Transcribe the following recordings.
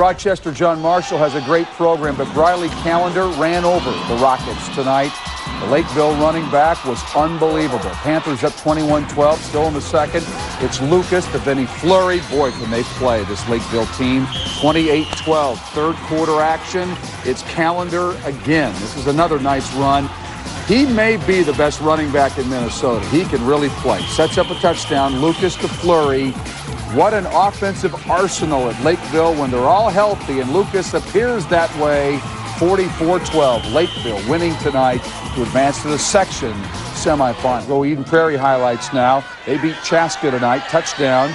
Rochester John Marshall has a great program, but Briley Callender ran over the Rockets tonight. The Lakeville running back was unbelievable. Panthers up 21-12, still in the second. It's Lucas to Vinny Fleury. Boy, can they play, this Lakeville team. 28-12, third quarter action. It's Callender again. This is another nice run. He may be the best running back in Minnesota. He can really play. Sets up a touchdown. Lucas to Fleury. What an offensive arsenal at Lakeville when they're all healthy, and Lucas appears that way. 44-12, Lakeville winning tonight to advance to the section semifinal. Go Eden Prairie highlights now. They beat Chaska tonight. Touchdown,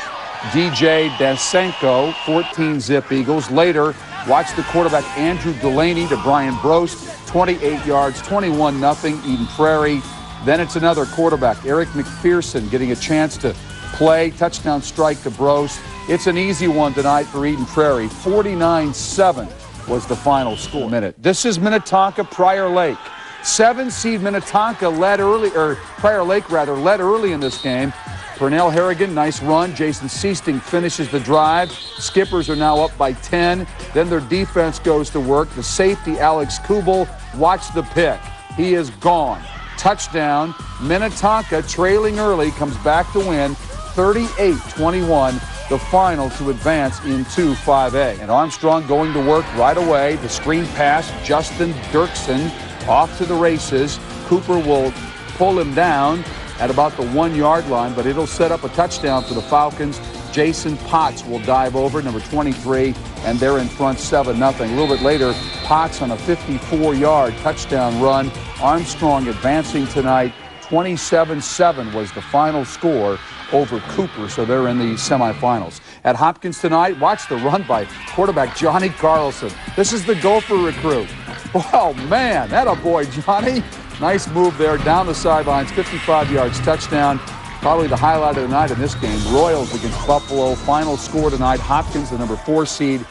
DJ Dasenko, 14-zip Eagles. Later, watch the quarterback Andrew Delaney to Brian Brost, 28 yards, 21-0, Eden Prairie. Then it's another quarterback, Eric McPherson, getting a chance to play. Touchdown strike to Brost. It's an easy one tonight for Eden Prairie. 49-7 was the final score. This is Minnetonka, Prairie Lake. 7-seed Minnetonka led early, or Prairie Lake rather, led early in this game. Pernell Harrigan, nice run. Jason Seasting finishes the drive. Skippers are now up by 10. Then their defense goes to work. The safety, Alex Kubel, watch the pick. He is gone. Touchdown. Minnetonka, trailing early, comes back to win. 38-21, the final to advance into 5A. And Armstrong going to work right away. The screen pass, Justin Dirksen off to the races. Cooper will pull him down at about the 1-yard line, but it'll set up a touchdown for the Falcons. Jason Potts will dive over, number 23, and they're in front 7-0. A little bit later, Potts on a 54-yard touchdown run. Armstrong advancing tonight. 27-7 was the final score over Cooper, so they're in the semifinals. At Hopkins tonight, watch the run by quarterback Johnny Carlson. This is the Gopher recruit. Oh, man, that a boy, Johnny. Nice move there, down the sidelines, 55 yards, touchdown. Probably the highlight of the night in this game. Royals against Buffalo. Final score tonight, Hopkins, the number 4 seed.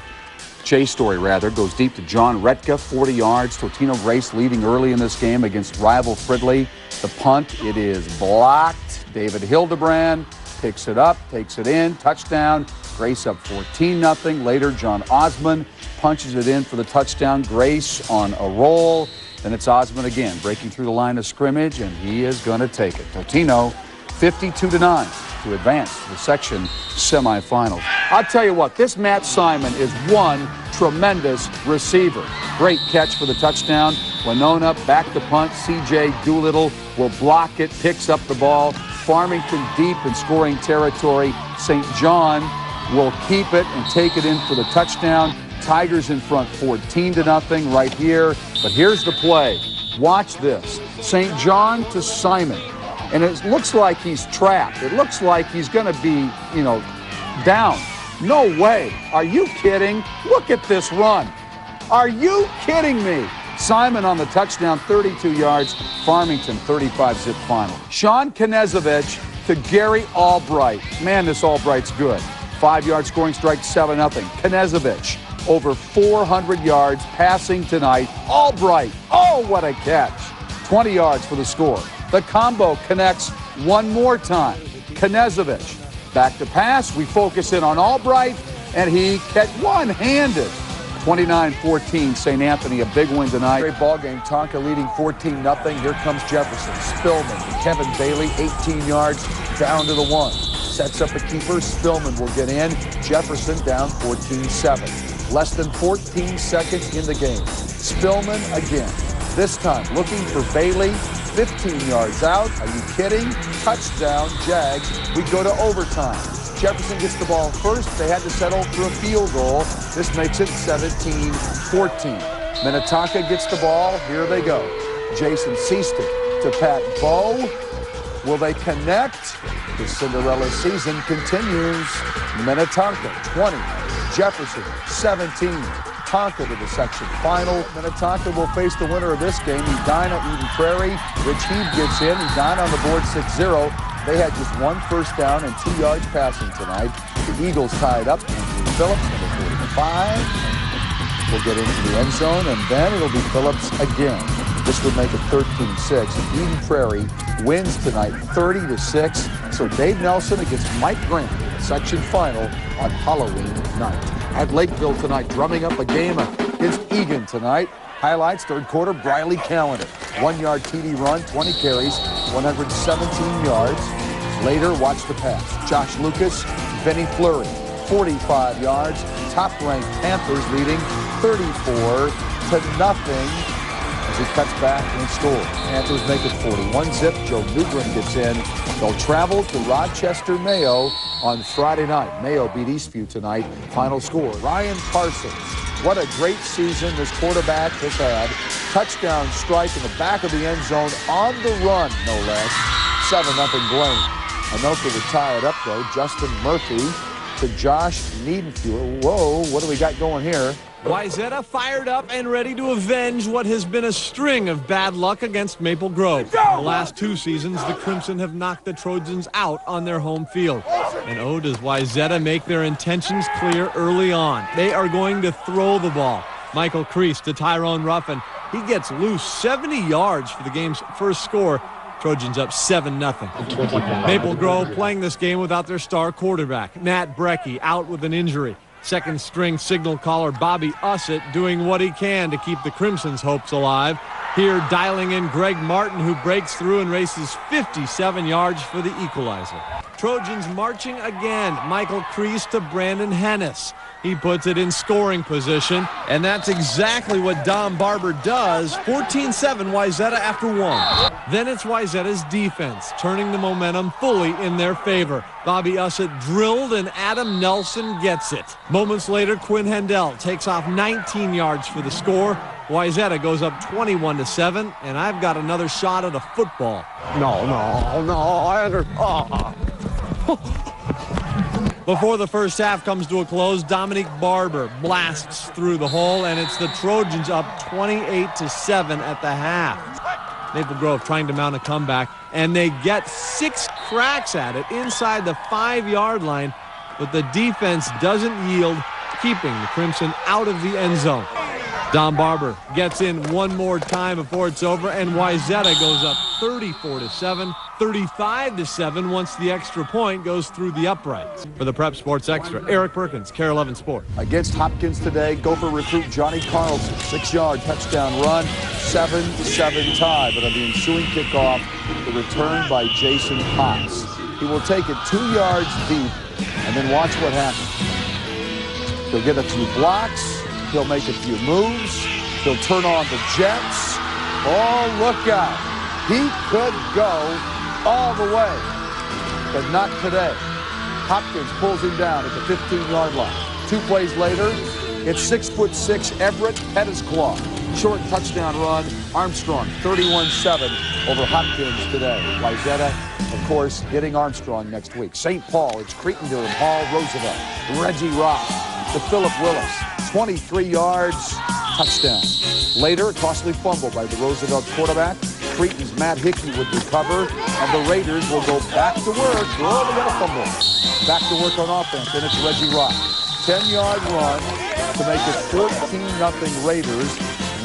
Chase Story, rather, goes deep to John Retka, 40 yards. Totino-Grace leading early in this game against rival Fridley. The punt, it is blocked. David Hildebrand picks it up, takes it in, touchdown. Grace up 14-0. Later, John Osmond punches it in for the touchdown. Grace on a roll. Then it's Osmond again, breaking through the line of scrimmage, and he is going to take it. Totino, 52-9. To advance to the section semifinals. I'll tell you what, this Matt Simon is one tremendous receiver. Great catch for the touchdown. Winona back to punt. C.J. Doolittle will block it, picks up the ball. Farmington deep in scoring territory. St. John will keep it and take it in for the touchdown. Tigers in front 14-0 right here. But here's the play. Watch this. St. John to Simon. And it looks like he's trapped. It looks like he's going to be, down. No way. Are you kidding? Look at this run. Are you kidding me? Simon on the touchdown, 32 yards. Farmington, 35-zip final. Sean Knezovich to Gary Albright. Man, this Albright's good. 5-yard scoring strike, 7-0. Knezovich, over 400 yards passing tonight. Albright, oh, what a catch. 20 yards for the score. The combo connects one more time. Knezovich back to pass. We focus in on Albright, and he catch one-handed. 29-14, St. Anthony, a big win tonight. Great ball game. Tonka leading 14-0. Here comes Jefferson. Spillman, Kevin Bailey, 18 yards, down to the 1. Sets up a keeper. Spillman will get in. Jefferson down 14-7. Less than 14 seconds in the game. Spillman again. This time looking for Bailey. 15 yards out. Are you kidding? Touchdown, Jags. We go to overtime. Jefferson gets the ball first. They had to settle for a field goal. This makes it 17-14. Minnetonka gets the ball. Here they go. Jason Seaston to Pat Bowe. Will they connect? The Cinderella season continues. Minnetonka 20. Jefferson 17. Tonka to the section final. Minnetonka will face the winner of this game, Edina Eden Prairie. Rich Heeb gets in. Edina on the board 6-0. They had just 1 first down and 2 yards passing tonight. The Eagles tied up. Andrew Phillips, number 45, will get into the end zone, and then it'll be Phillips again. This would make it 13-6. Eden Prairie wins tonight 30-6. So Dave Nelson against Mike Grant in the section final on Halloween night. At Lakeville tonight, drumming up a game against Eagan tonight. Highlights, third quarter, Briley Calendar. 1-yard TD run, 20 carries, 117 yards. Later, watch the pass. Josh Lucas, Benny Fleury, 45 yards. Top-ranked Panthers leading 34-0 as he cuts back and scores. Panthers make it 41-zip. Joe Newgren gets in. They'll travel to Rochester, Mayo on Friday night. Mayo beat Eastview tonight. Final score, Ryan Parsons. What a great season this quarterback has had. Touchdown strike in the back of the end zone on the run, no less. 7-0 Blaine. Anoka would tie it up, though. Justin Murphy to Josh Niedenfuhr. Whoa, what do we got going here? Wayzata fired up and ready to avenge what has been a string of bad luck against Maple Grove. The last 2 seasons, the Crimson have knocked the Trojans out on their home field. And oh, does Wayzata make their intentions clear early on. They are going to throw the ball. Michael Crease to Tyrone Ruffin. He gets loose, 70 yards for the game's first score. Trojans up 7-0. Maple Grove playing this game without their star quarterback. Matt Brecky out with an injury. Second string signal caller Bobby Ussett doing what he can to keep the Crimson's hopes alive. Here dialing in Greg Martin, who breaks through and races 57 yards for the equalizer. Trojans marching again. Michael Crease to Brandon Hennis. He puts it in scoring position, and that's exactly what Don Barber does. 14-7 Wayzata after 1. Then it's Wayzata's defense, turning the momentum fully in their favor. Bobby Ussett drilled, and Adam Nelson gets it. Moments later, Quinn Hendel takes off 19 yards for the score. Wayzata goes up 21-7, and I've got another shot at a football. Before the first half comes to a close, Dominique Barber blasts through the hole, and it's the Trojans up 28-7 at the half. Maple Grove trying to mount a comeback, and they get 6 cracks at it inside the 5-yard line, but the defense doesn't yield, keeping the Crimson out of the end zone. Don Barber gets in one more time before it's over, and Wayzata goes up 34-7, 35-7 once the extra point goes through the uprights. For the Prep Sports Extra, Eric Perkins, KARE 11 Sports. Against Hopkins today, Gopher recruit Johnny Carlson, 6-yard touchdown run, 7-7 tie. But on the ensuing kickoff, the return by Jason Potts. He will take it 2 yards deep, and then watch what happens. He'll get a few blocks. He'll make a few moves. He'll turn on the jets. Oh, look out. He could go all the way, but not today. Hopkins pulls him down at the 15-yard line. 2 plays later, it's 6'6" Everett Pettisclaw. Short touchdown run. Armstrong, 31-7 over Hopkins today. Wayzata, of course, getting Armstrong next week. St. Paul, it's Cretin-Derham, Hall, Roosevelt. Reggie Rock to Philip Willis. 23 yards, touchdown. Later, a costly fumble by the Roosevelt quarterback. Cretin's Matt Hickey would recover, and the Raiders will go back to work. Oh, they got a fumble. Back to work on offense, and it's Reggie Rock. 10-yard run to make it 14-0 Raiders.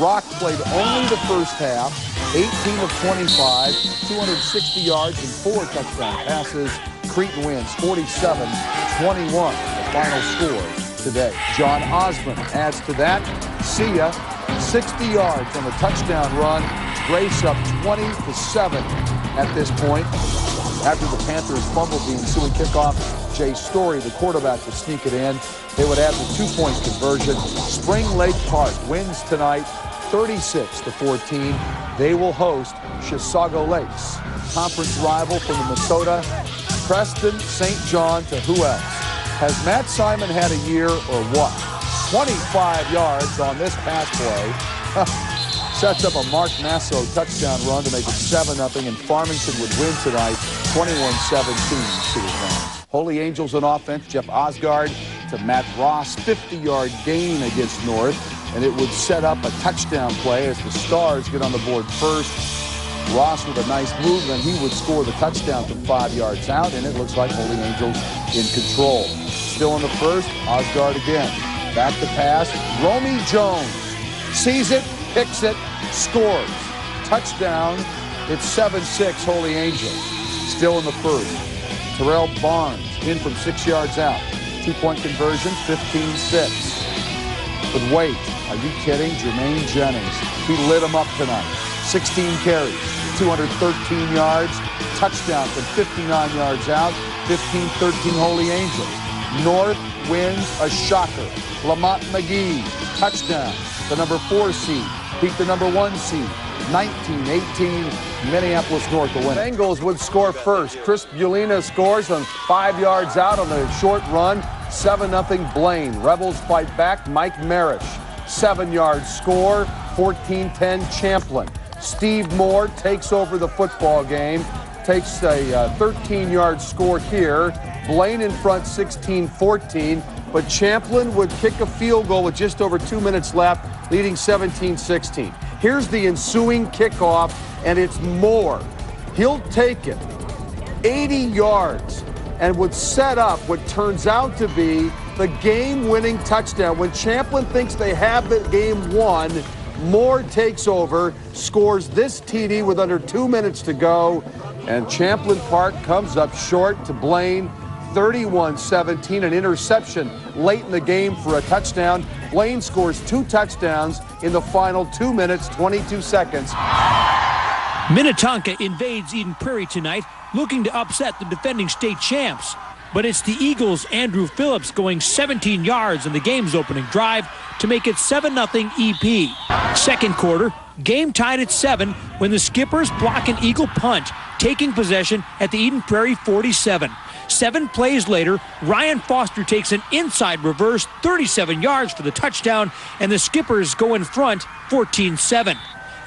Rock played only the first half, 18 of 25, 260 yards and 4 touchdown passes. Cretin wins 47-21, the final score today. John Osmond adds to that. See ya. 60 yards on the touchdown run. Grace up 20-7 at this point. After the Panthers fumbled the ensuing kickoff, Jay Story, the quarterback, would sneak it in. They would add the 2-point conversion. Spring Lake Park wins tonight 36-14. They will host Chisago Lakes. Conference rival from Minnesota. Preston St. John to who else? Has Matt Simon had a year or what? 25 yards on this pass play. Sets up a Mark Nasso touchdown run to make it 7-0, and Farmington would win tonight 21-17. Holy Angels on offense. Jeff Osgard to Matt Ross. 50-yard gain against North, and it would set up a touchdown play as the Stars get on the board first. Ross with a nice move, and he would score the touchdown from 5 yards out, and it looks like Holy Angels in control. Still in the first, Osgard again. Back to pass, Romy Jones sees it, picks it, scores. Touchdown, it's 7-6 Holy Angels. Still in the first. Terrell Barnes in from 6 yards out. 2-point conversion, 15-6. But wait, are you kidding? Jermaine Jennings, he lit him up tonight. 16 carries, 213 yards, touchdown from 59 yards out, 15-13 Holy Angels. North wins a shocker. Lamont McGee, touchdown. The number 4 seed beat the number 1 seed. 19-18, Minneapolis North will win. Bengals would score first. Chris Bulina scores on 5 yards out on the short run. 7-0 Blaine. Rebels fight back. Mike Marish, 7-yard score. 14-10 Champlin. Steve Moore takes over the football game. Takes a 13-yard score here. Blaine in front, 16-14. But Champlin would kick a field goal with just over 2 minutes left, leading 17-16. Here's the ensuing kickoff, and it's Moore. He'll take it 80 yards and would set up what turns out to be the game-winning touchdown. When Champlin thinks they have the game won, Moore takes over, scores this TD with under 2 minutes to go, and Champlin Park comes up short to Blaine. 31-17, an interception late in the game for a touchdown. Blaine scores 2 touchdowns in the final 2 minutes, 22 seconds. Minnetonka invades Eden Prairie tonight, looking to upset the defending state champs. But it's the Eagles' Andrew Phillips going 17 yards in the game's opening drive to make it 7-0 EP. Second quarter, game tied at 7 when the Skippers block an Eagle punt, taking possession at the Eden Prairie 47. 7 plays later, Ryan Foster takes an inside reverse, 37 yards for the touchdown, and the Skippers go in front 14-7.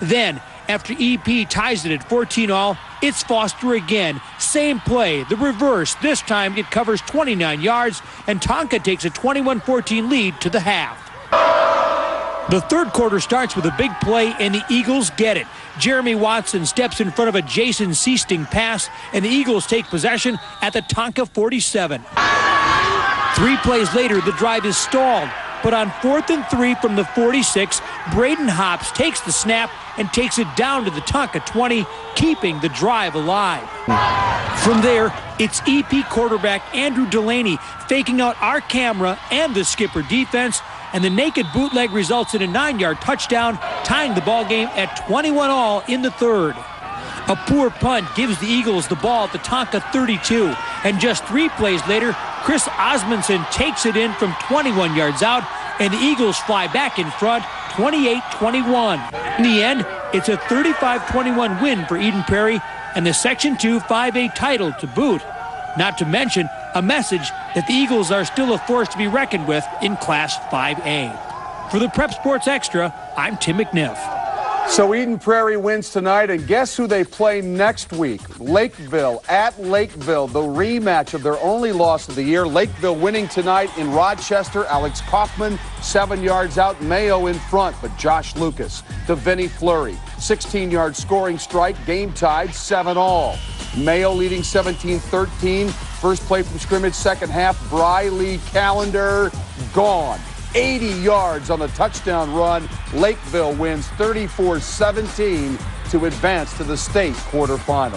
Then, after EP ties it at 14-all, it's Foster again. Same play, the reverse. This time it covers 29 yards, and Tonka takes a 21-14 lead to the half. The third quarter starts with a big play, and the Eagles get it. Jeremy Watson steps in front of a Jason Seasting pass, and the Eagles take possession at the Tonka 47. 3 plays later, the drive is stalled, but on 4th and 3 from the 46, Braden Hops takes the snap and takes it down to the Tonka 20, keeping the drive alive. From there, it's EP quarterback Andrew Delaney faking out our camera and the Skipper defense, and the naked bootleg results in a 9-yard touchdown, tying the ball game at 21-all in the third. A poor punt gives the Eagles the ball at the Tonka 32, and just 3 plays later, Chris Osmondson takes it in from 21 yards out, and the Eagles fly back in front, 28-21. In the end, it's a 35-21 win for Eden Prairie, and the Section 2 5A title to boot. Not to mention a message that the Eagles are still a force to be reckoned with in Class 5A. For the Prep Sports Extra, I'm Tim McNiff. So Eden Prairie wins tonight, and guess who they play next week? Lakeville at Lakeville, the rematch of their only loss of the year. Lakeville winning tonight in Rochester. Alex Kaufman, 7 yards out. Mayo in front, but Josh Lucas to Vinnie Fleury. 16-yard scoring strike, game tied, 7-all. Mayo leading 17-13. First play from scrimmage, second half. Briley Calendar gone. 80 yards on the touchdown run. Lakeville wins 34-17 to advance to the state quarterfinal.